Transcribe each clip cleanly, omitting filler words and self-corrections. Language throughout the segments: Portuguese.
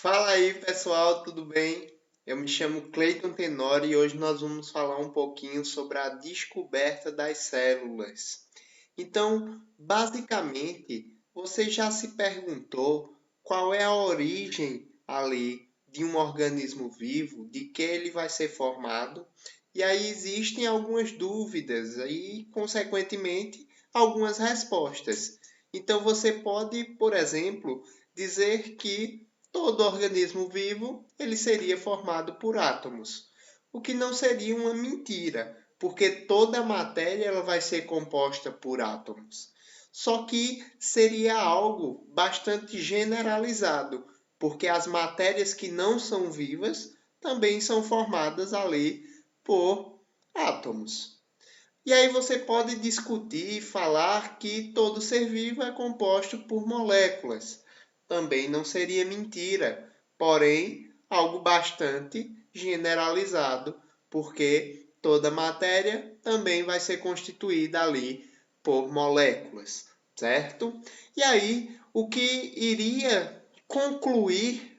Fala aí, pessoal, tudo bem? Eu me chamo Cleiton Tenori e hoje nós vamos falar um pouquinho sobre a descoberta das células. Então, basicamente, você já se perguntou qual é a origem ali de um organismo vivo, de que ele vai ser formado? E aí existem algumas dúvidas e, consequentemente, algumas respostas. Então, você pode, por exemplo, dizer que todo organismo vivo ele seria formado por átomos, o que não seria uma mentira, porque toda a matéria ela vai ser composta por átomos. Só que seria algo bastante generalizado, porque as matérias que não são vivas também são formadas ali por átomos. E aí você pode discutir e falar que todo ser vivo é composto por moléculas. Também não seria mentira, porém algo bastante generalizado, porque toda matéria também vai ser constituída ali por moléculas, certo? E aí o que iria concluir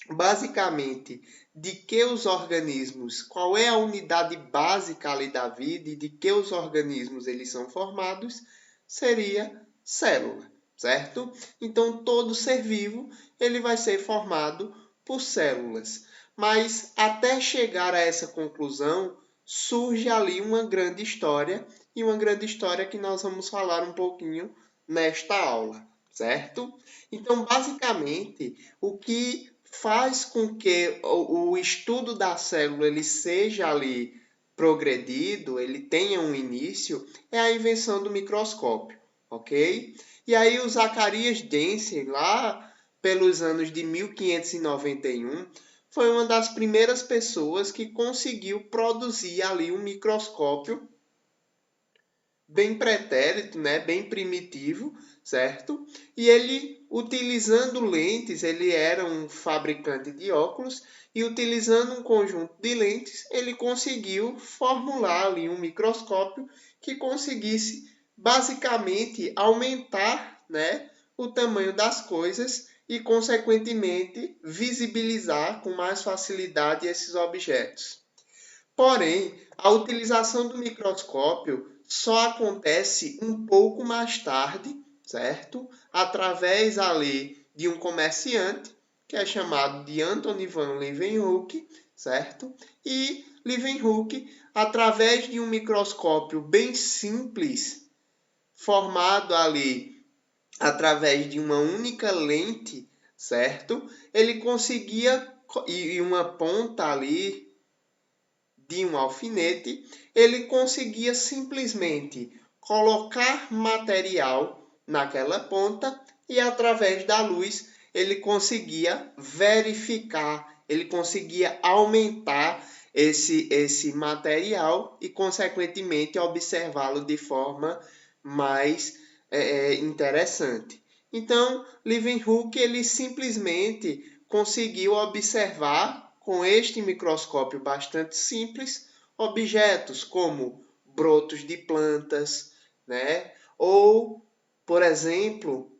basicamente de que os organismos, qual é a unidade básica ali da vida e de que os organismos eles são formados, seria célula, certo? Então todo ser vivo ele vai ser formado por células. Mas até chegar a essa conclusão, surge ali uma grande história e uma grande história que nós vamos falar um pouquinho nesta aula, certo? Então, basicamente, o que faz com que o estudo da célula ele seja ali progredido, ele tenha um início, é a invenção do microscópio, ok? E aí o Zacarias Dense, lá pelos anos de 1591, foi uma das primeiras pessoas que conseguiu produzir ali um microscópio bem pretérito, né, bem primitivo, certo? E ele, utilizando lentes, ele era um fabricante de óculos e utilizando um conjunto de lentes, ele conseguiu formular ali um microscópio que conseguisse basicamente aumentar, né, o tamanho das coisas e consequentemente visibilizar com mais facilidade esses objetos. Porém, a utilização do microscópio só acontece um pouco mais tarde, certo? Através ali de um comerciante, que é chamado de Anthony van Leeuwenhoek, certo? E Leeuwenhoek, através de um microscópio bem simples, formado ali através de uma única lente, certo? Ele conseguia, e uma ponta ali de um alfinete, ele conseguia simplesmente colocar material naquela ponta e através da luz ele conseguia verificar, ele conseguia aumentar esse material e consequentemente observá-lo de forma mais interessante. Então, Leeuwenhoek ele simplesmente conseguiu observar com este microscópio bastante simples objetos como brotos de plantas, né? Ou, por exemplo,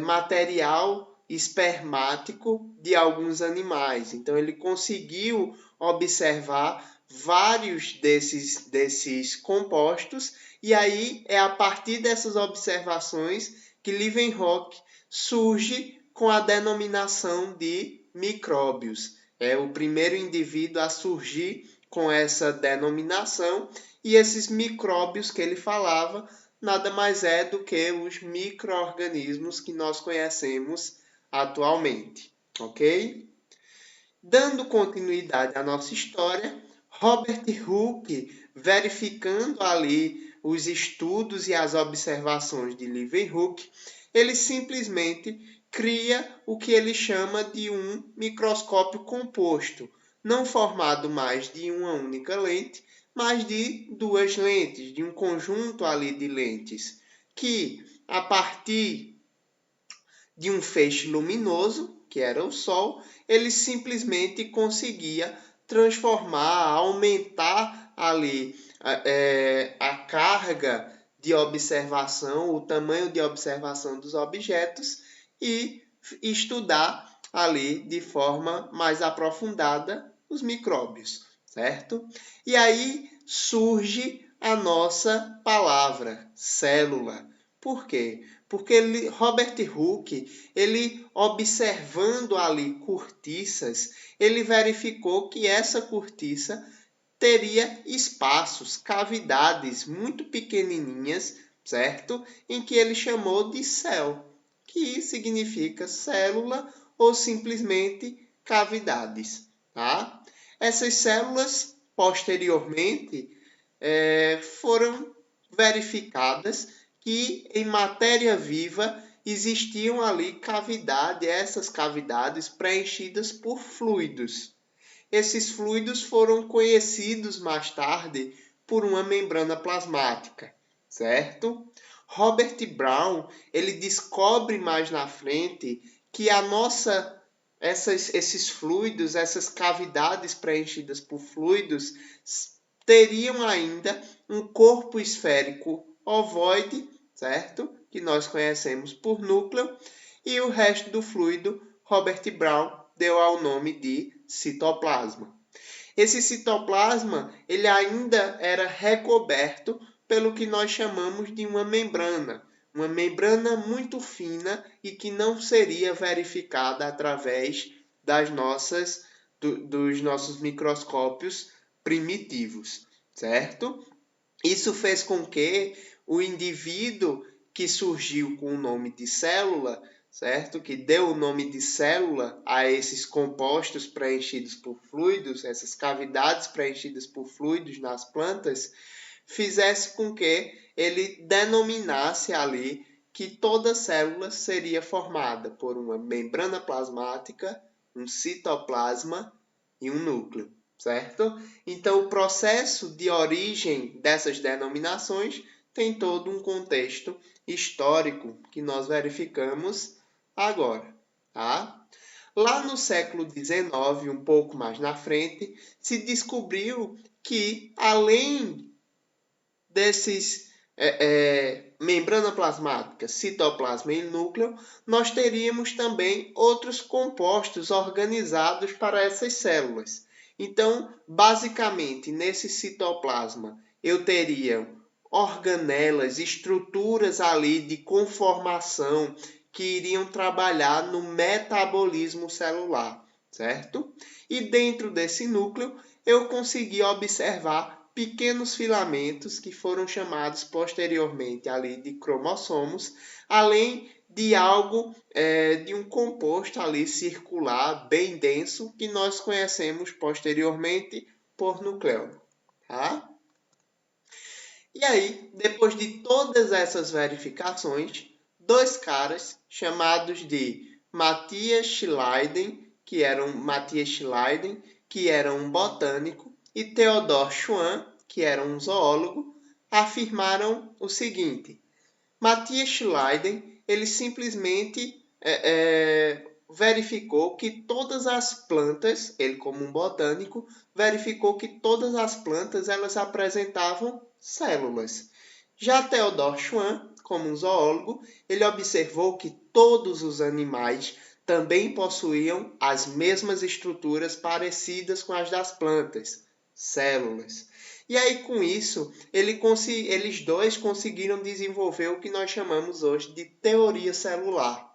material espermático de alguns animais. Então ele conseguiu observar vários desses compostos e aí é a partir dessas observações que Leeuwenhoek surge com a denominação de micróbios. É o primeiro indivíduo a surgir com essa denominação e esses micróbios que ele falava nada mais é do que os micro-organismos que nós conhecemos atualmente, ok? Dando continuidade à nossa história, Robert Hooke, verificando ali os estudos e as observações de Leeuwenhoek, ele simplesmente cria o que ele chama de um microscópio composto, não formado mais de uma única lente, mas de duas lentes, de um conjunto ali de lentes, que a partir de um feixe luminoso, que era o Sol, ele simplesmente conseguia transformar, aumentar ali a carga de observação, o tamanho de observação dos objetos e estudar ali de forma mais aprofundada os micróbios, certo? E aí surge a nossa palavra, célula. Por quê? Porque Robert Hooke, ele observando ali cortiças, ele verificou que essa cortiça teria espaços, cavidades muito pequenininhas, certo? Em que ele chamou de cell, que significa célula ou simplesmente cavidades, tá? Essas células, posteriormente, foram verificadas que em matéria viva existiam ali cavidades, essas cavidades preenchidas por fluidos. Esses fluidos foram conhecidos mais tarde por uma membrana plasmática, certo? Robert Brown, ele descobre mais na frente que esses fluidos, essas cavidades preenchidas por fluidos, teriam ainda um corpo esférico ovoide, certo? Que nós conhecemos por núcleo, e o resto do fluido, Robert Brown deu ao nome de citoplasma. Esse citoplasma, ele ainda era recoberto pelo que nós chamamos de uma membrana muito fina e que não seria verificada através dos nossos microscópios primitivos, certo? Isso fez com que o indivíduo que surgiu com o nome de célula, certo? Que deu o nome de célula a esses compostos preenchidos por fluidos, essas cavidades preenchidas por fluidos nas plantas, fizesse com que ele denominasse ali que toda célula seria formada por uma membrana plasmática, um citoplasma e um núcleo, certo? Então, o processo de origem dessas denominações tem todo um contexto histórico que nós verificamos agora, tá? Lá no século XIX, um pouco mais na frente, se descobriu que, além desses membrana plasmática, citoplasma e núcleo, nós teríamos também outros compostos organizados para essas células. Então, basicamente, nesse citoplasma, eu teria organelas, estruturas ali de conformação que iriam trabalhar no metabolismo celular, certo? E dentro desse núcleo, eu consegui observar pequenos filamentos que foram chamados posteriormente ali de cromossomos, além de algo, de um composto ali circular bem denso que nós conhecemos posteriormente por nucleolo, tá? E aí, depois de todas essas verificações, dois caras chamados de Matthias Schleiden, que era um botânico, e Theodor Schwann, que era um zoólogo, afirmaram o seguinte: Matthias Schleiden, ele simplesmente verificou que todas as plantas, ele como um botânico, verificou que todas as plantas elas apresentavam células. Já Theodor Schwann, como um zoólogo, ele observou que todos os animais também possuíam as mesmas estruturas parecidas com as das plantas, células. E aí, com isso, eles dois conseguiram desenvolver o que nós chamamos hoje de teoria celular,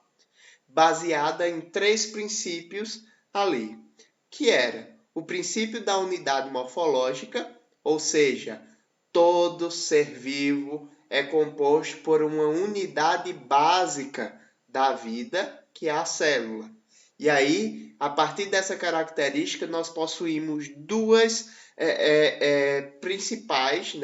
baseada em 3 princípios ali, que era o princípio da unidade morfológica, ou seja, todo ser vivo é composto por uma unidade básica da vida, que é a célula. E aí, a partir dessa característica, nós possuímos dois principais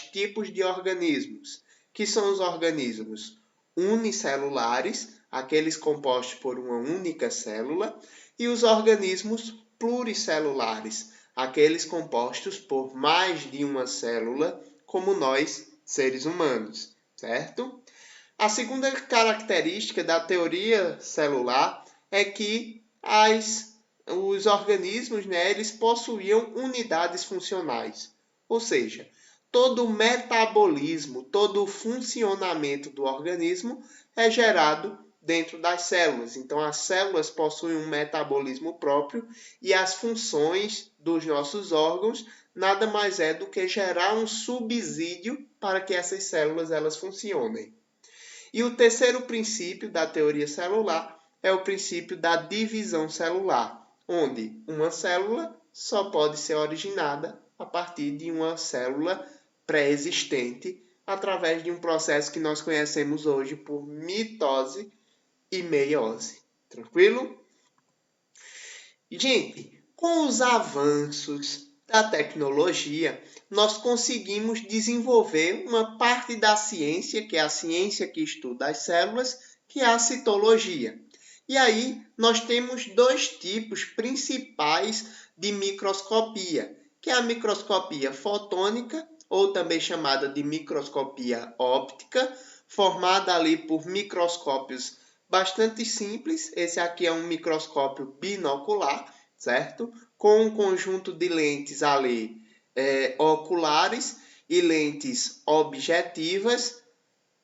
tipos de organismos, que são os organismos unicelulares, aqueles compostos por uma única célula, e os organismos pluricelulares, aqueles compostos por mais de uma célula, como nós, seres humanos, certo? A segunda característica da teoria celular é que os organismos, eles possuíam unidades funcionais, ou seja, todo o metabolismo, todo o funcionamento do organismo é gerado dentro das células. Então, as células possuem um metabolismo próprio e as funções dos nossos órgãos nada mais é do que gerar um subsídio para que essas células elas funcionem. E o terceiro princípio da teoria celular é o princípio da divisão celular, onde uma célula só pode ser originada a partir de uma célula pré-existente através de um processo que nós conhecemos hoje por mitose e meiose. Tranquilo? Gente, com os avanços da tecnologia, nós conseguimos desenvolver uma parte da ciência, que é a ciência que estuda as células, que é a citologia. E aí nós temos dois tipos principais de microscopia, que é a microscopia fotônica, ou também chamada de microscopia óptica, formada ali por microscópios bastante simples. Esse aqui é um microscópio binocular, certo? Com um conjunto de lentes ali oculares e lentes objetivas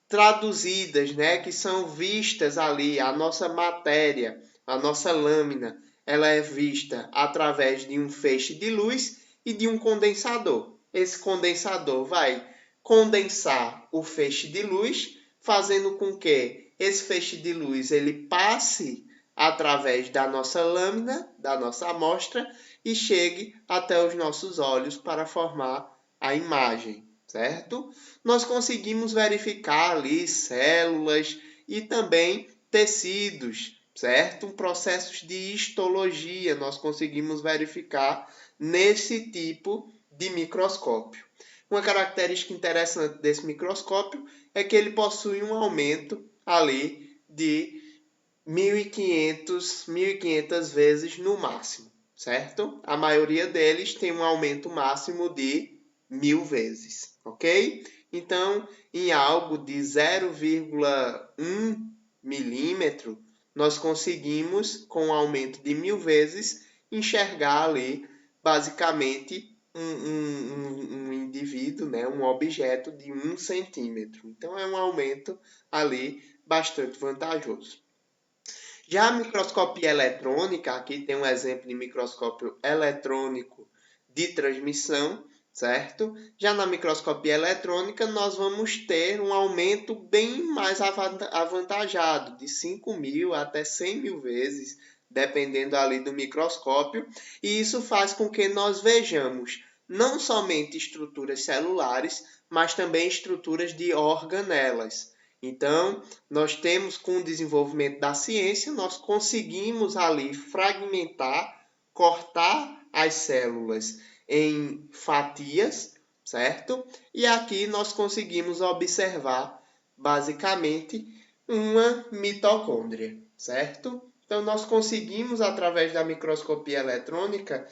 traduzidas, né? Que são vistas ali, a nossa matéria, a nossa lâmina, ela é vista através de um feixe de luz e de um condensador. Esse condensador vai condensar o feixe de luz, fazendo com que esse feixe de luz ele passe através da nossa lâmina, da nossa amostra, e chegue até os nossos olhos para formar a imagem, certo? Nós conseguimos verificar ali células e também tecidos, certo? Processos de histologia nós conseguimos verificar nesse tipo de microscópio. Uma característica interessante desse microscópio é que ele possui um aumento ali de 1.500 vezes no máximo, certo? A maioria deles tem um aumento máximo de 1.000 vezes, ok? Então, em algo de 0,1 milímetro, nós conseguimos, com um aumento de 1.000 vezes, enxergar ali, basicamente, um indivíduo, né? Um objeto de 1 centímetro. Então, é um aumento ali bastante vantajoso. Já a microscopia eletrônica, aqui tem um exemplo de microscópio eletrônico de transmissão, certo? Já na microscopia eletrônica, nós vamos ter um aumento bem mais avantajado, de 5.000 até 100.000 vezes, dependendo ali do microscópio, e isso faz com que nós vejamos não somente estruturas celulares, mas também estruturas de organelas. Então, nós temos, com o desenvolvimento da ciência, nós conseguimos ali fragmentar, cortar as células em fatias, certo? E aqui nós conseguimos observar, basicamente, uma mitocôndria, certo? Então, nós conseguimos, através da microscopia eletrônica,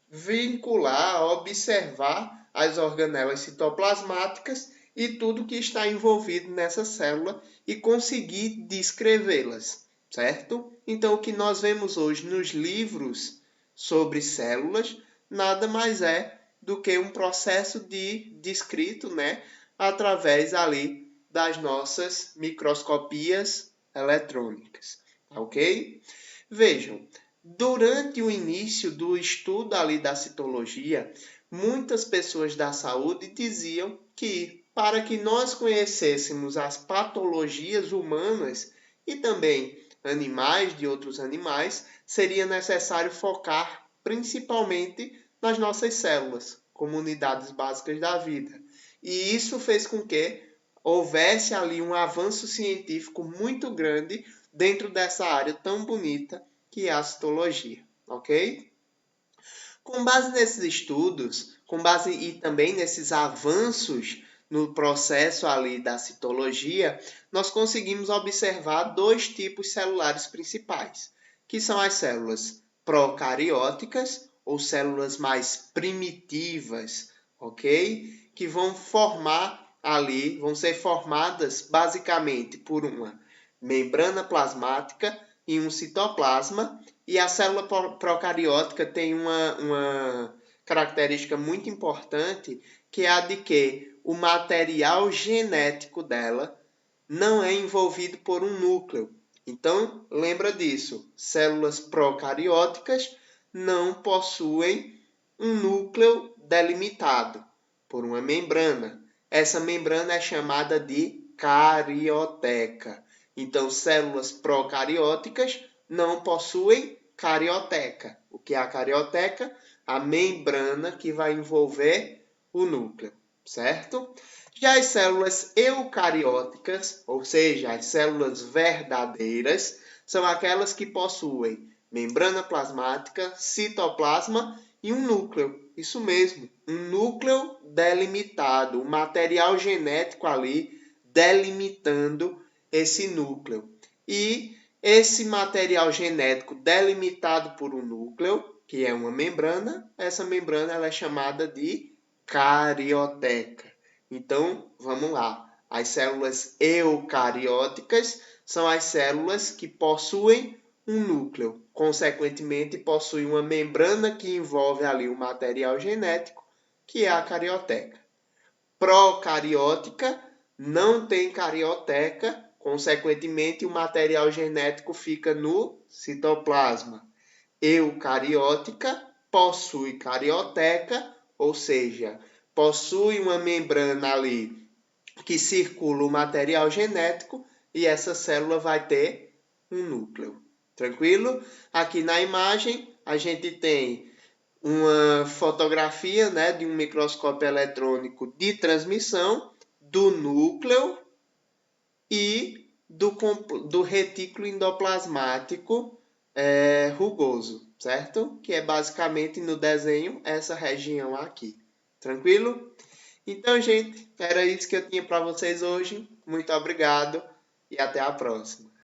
vincular, observar as organelas citoplasmáticas e tudo que está envolvido nessa célula e conseguir descrevê-las, certo? Então, o que nós vemos hoje nos livros sobre células nada mais é do que um processo de descrito, né, através ali das nossas microscopias eletrônicas, ok? Vejam, durante o início do estudo ali da citologia, muitas pessoas da saúde diziam que para que nós conhecêssemos as patologias humanas e também animais de outros animais, seria necessário focar principalmente nas nossas células, como unidades básicas da vida. E isso fez com que houvesse ali um avanço científico muito grande dentro dessa área tão bonita que é a citologia, ok? Com base nesses estudos, com base e também nesses avanços no processo ali da citologia, nós conseguimos observar dois tipos celulares principais, que são as células procarióticas, ou células mais primitivas, ok? Que vão formar ali, vão ser formadas basicamente por uma membrana plasmática e um citoplasma, e a célula procariótica tem uma característica muito importante, que é a de que o material genético dela não é envolvido por um núcleo, Então, lembra disso. Células procarióticas não possuem um núcleo delimitado por uma membrana. Essa membrana é chamada de carioteca. Então, células procarióticas não possuem carioteca. O que é a carioteca? A membrana que vai envolver o núcleo, certo? Já as células eucarióticas, ou seja, as células verdadeiras, são aquelas que possuem membrana plasmática, citoplasma e um núcleo. Isso mesmo, um núcleo delimitado, um material genético ali delimitando esse núcleo. E esse material genético delimitado por um núcleo, que é uma membrana, essa membrana ela é chamada de carioteca. Então, vamos lá. As células eucarióticas são as células que possuem um núcleo, consequentemente, possuem uma membrana que envolve ali o material genético, que é a carioteca. Procariótica não tem carioteca, consequentemente, o material genético fica no citoplasma. Eucariótica possui carioteca, ou seja, possui uma membrana ali que circula o material genético e essa célula vai ter um núcleo. Tranquilo? Aqui na imagem a gente tem uma fotografia, né, de um microscópio eletrônico de transmissão do núcleo e do retículo endoplasmático rugoso, certo? Que é basicamente no desenho essa região aqui. Tranquilo? Então, gente, era isso que eu tinha para vocês hoje. Muito obrigado e até a próxima.